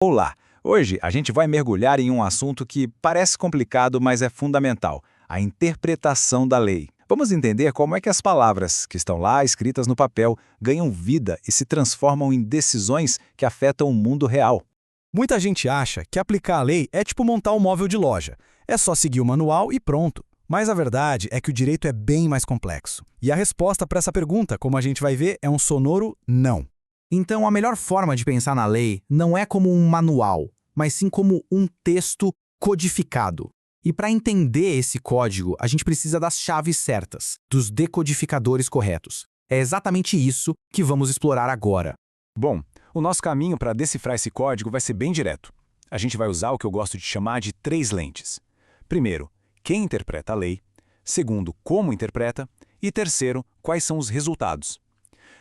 Olá! Hoje a gente vai mergulhar em um assunto que parece complicado, mas é fundamental: a interpretação da lei. Vamos entender como é que as palavras que estão lá escritas no papel ganham vida e se transformam em decisões que afetam o mundo real. Muita gente acha que aplicar a lei é tipo montar um móvel de loja. É só seguir o manual e pronto. Mas a verdade é que o direito é bem mais complexo. E a resposta para essa pergunta, como a gente vai ver, é um sonoro não. Então, a melhor forma de pensar na lei não é como um manual, mas sim como um texto codificado. E para entender esse código, a gente precisa das chaves certas, dos decodificadores corretos. É exatamente isso que vamos explorar agora. Bom, o nosso caminho para decifrar esse código vai ser bem direto. A gente vai usar o que eu gosto de chamar de 3 lentes. Primeiro, quem interpreta a lei. Segundo, como interpreta. E terceiro, quais são os resultados.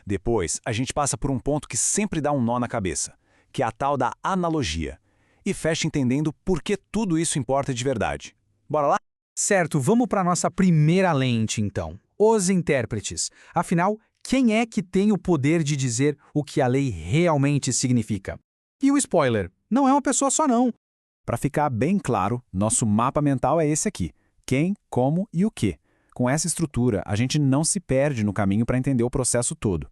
Depois, a gente passa por um ponto que sempre dá um nó na cabeça, que é a tal da analogia. E fecha entendendo por que tudo isso importa de verdade. Bora lá? Certo, vamos para a nossa primeira lente, então. Os intérpretes. Afinal, quem é que tem o poder de dizer o que a lei realmente significa? E o spoiler, não é uma pessoa só não. Para ficar bem claro, nosso mapa mental é esse aqui: quem, como e o que. Com essa estrutura, a gente não se perde no caminho para entender o processo todo.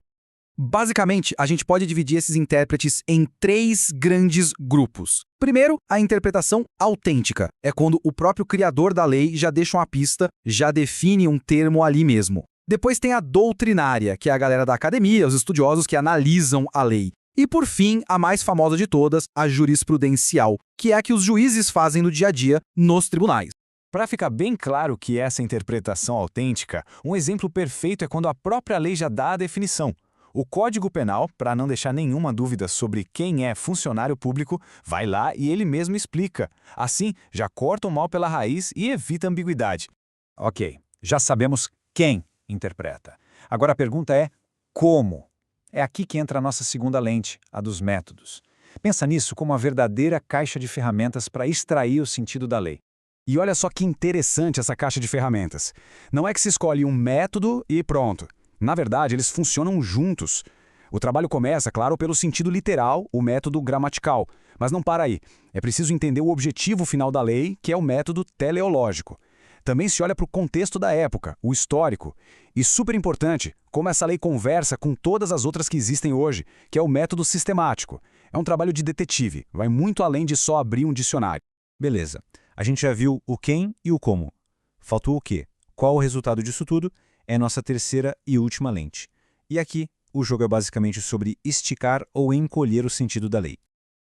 Basicamente, a gente pode dividir esses intérpretes em 3 grandes grupos. Primeiro, a interpretação autêntica. É quando o próprio criador da lei já deixa uma pista, já define um termo ali mesmo. Depois tem a doutrinária, que é a galera da academia, os estudiosos que analisam a lei. E por fim, a mais famosa de todas, a jurisprudencial, que é a que os juízes fazem no dia a dia nos tribunais. Para ficar bem claro que essa interpretação autêntica, um exemplo perfeito é quando a própria lei já dá a definição. O Código Penal, para não deixar nenhuma dúvida sobre quem é funcionário público, vai lá e ele mesmo explica. Assim, já corta o mal pela raiz e evita ambiguidade. Ok, já sabemos quem interpreta. Agora a pergunta é como? É aqui que entra a nossa segunda lente, a dos métodos. Pensa nisso como uma verdadeira caixa de ferramentas para extrair o sentido da lei. E olha só que interessante essa caixa de ferramentas. Não é que se escolhe um método e pronto. Na verdade, eles funcionam juntos. O trabalho começa, claro, pelo sentido literal, o método gramatical. Mas não para aí. É preciso entender o objetivo final da lei, que é o método teleológico. Também se olha para o contexto da época, o histórico. E super importante, como essa lei conversa com todas as outras que existem hoje, que é o método sistemático. É um trabalho de detetive, vai muito além de só abrir um dicionário. Beleza, a gente já viu o quem e o como. Faltou o quê? Qual o resultado disso tudo? É nossa terceira e última lente. E aqui, o jogo é basicamente sobre esticar ou encolher o sentido da lei.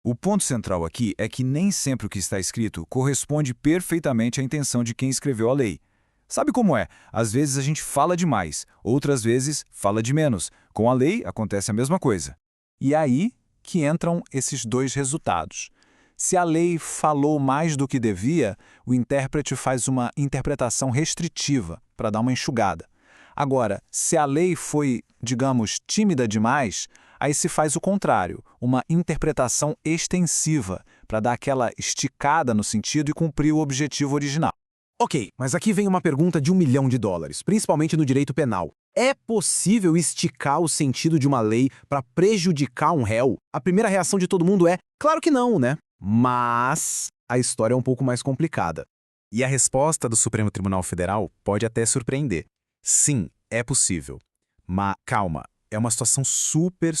O ponto central aqui é que nem sempre o que está escrito corresponde perfeitamente à intenção de quem escreveu a lei. Sabe como é? Às vezes a gente fala demais, outras vezes fala de menos. Com a lei acontece a mesma coisa. E é aí que entram esses 2 resultados. Se a lei falou mais do que devia, o intérprete faz uma interpretação restritiva para dar uma enxugada. Agora, se a lei foi, digamos, tímida demais, aí se faz o contrário, uma interpretação extensiva, para dar aquela esticada no sentido e cumprir o objetivo original. Ok, mas aqui vem uma pergunta de $1 milhão, principalmente no direito penal. É possível esticar o sentido de uma lei para prejudicar um réu? A primeira reação de todo mundo é, claro que não, né? Mas a história é um pouco mais complicada. E a resposta do Supremo Tribunal Federal pode até surpreender. Sim, é possível. Mas calma, é uma situação super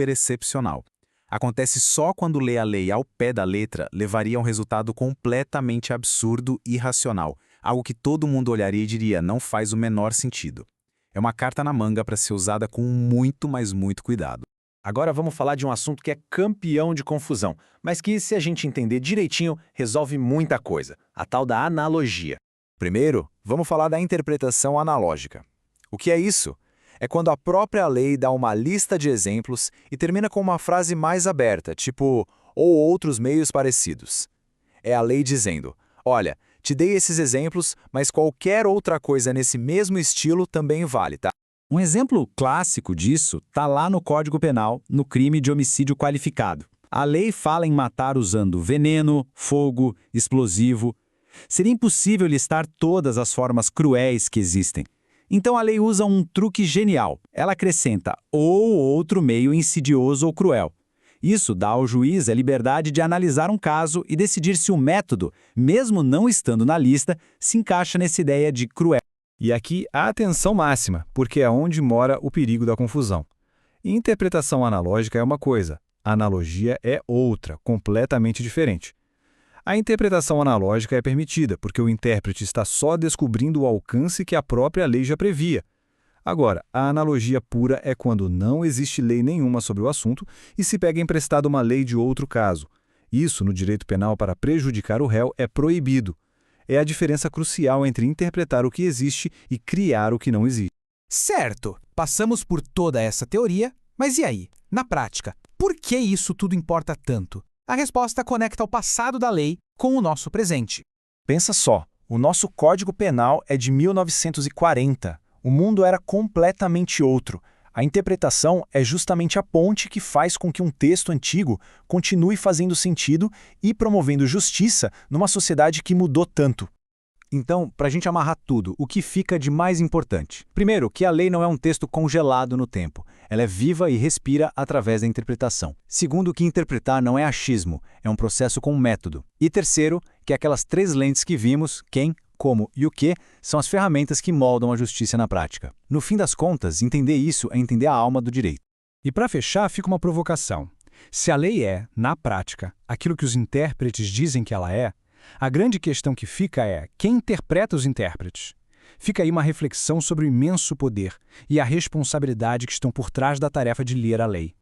excepcional. Acontece só quando ler a lei ao pé da letra levaria a um resultado completamente absurdo e irracional, algo que todo mundo olharia e diria, não faz o menor sentido. É uma carta na manga para ser usada com muito, mas muito cuidado. Agora vamos falar de um assunto que é campeão de confusão, mas que, se a gente entender direitinho, resolve muita coisa, a tal da analogia. Primeiro, vamos falar da interpretação analógica. O que é isso? É quando a própria lei dá uma lista de exemplos e termina com uma frase mais aberta, tipo, ou outros meios parecidos. É a lei dizendo, olha, te dei esses exemplos, mas qualquer outra coisa nesse mesmo estilo também vale, tá? Um exemplo clássico disso está lá no Código Penal, no crime de homicídio qualificado. A lei fala em matar usando veneno, fogo, explosivo. Seria impossível listar todas as formas cruéis que existem. Então a lei usa um truque genial. Ela acrescenta ou outro meio insidioso ou cruel. Isso dá ao juiz a liberdade de analisar um caso e decidir se o método, mesmo não estando na lista, se encaixa nessa ideia de cruel. E aqui a atenção máxima, porque é onde mora o perigo da confusão. Interpretação analógica é uma coisa, analogia é outra, completamente diferente. A interpretação analógica é permitida, porque o intérprete está só descobrindo o alcance que a própria lei já previa. Agora, a analogia pura é quando não existe lei nenhuma sobre o assunto e se pega emprestado uma lei de outro caso. Isso, no direito penal, para prejudicar o réu, é proibido. É a diferença crucial entre interpretar o que existe e criar o que não existe. Certo, passamos por toda essa teoria, mas e aí? Na prática, por que isso tudo importa tanto? A resposta conecta o passado da lei com o nosso presente. Pensa só, o nosso Código Penal é de 1940. O mundo era completamente outro. A interpretação é justamente a ponte que faz com que um texto antigo continue fazendo sentido e promovendo justiça numa sociedade que mudou tanto. Então, para a gente amarrar tudo, o que fica de mais importante? Primeiro, que a lei não é um texto congelado no tempo. Ela é viva e respira através da interpretação. Segundo, que interpretar não é achismo, é um processo com método. E terceiro, que aquelas 3 lentes que vimos, quem, como e o que, são as ferramentas que moldam a justiça na prática. No fim das contas, entender isso é entender a alma do direito. E para fechar, fica uma provocação. Se a lei é, na prática, aquilo que os intérpretes dizem que ela é, a grande questão que fica é quem interpreta os intérpretes. Fica aí uma reflexão sobre o imenso poder e a responsabilidade que estão por trás da tarefa de ler a lei.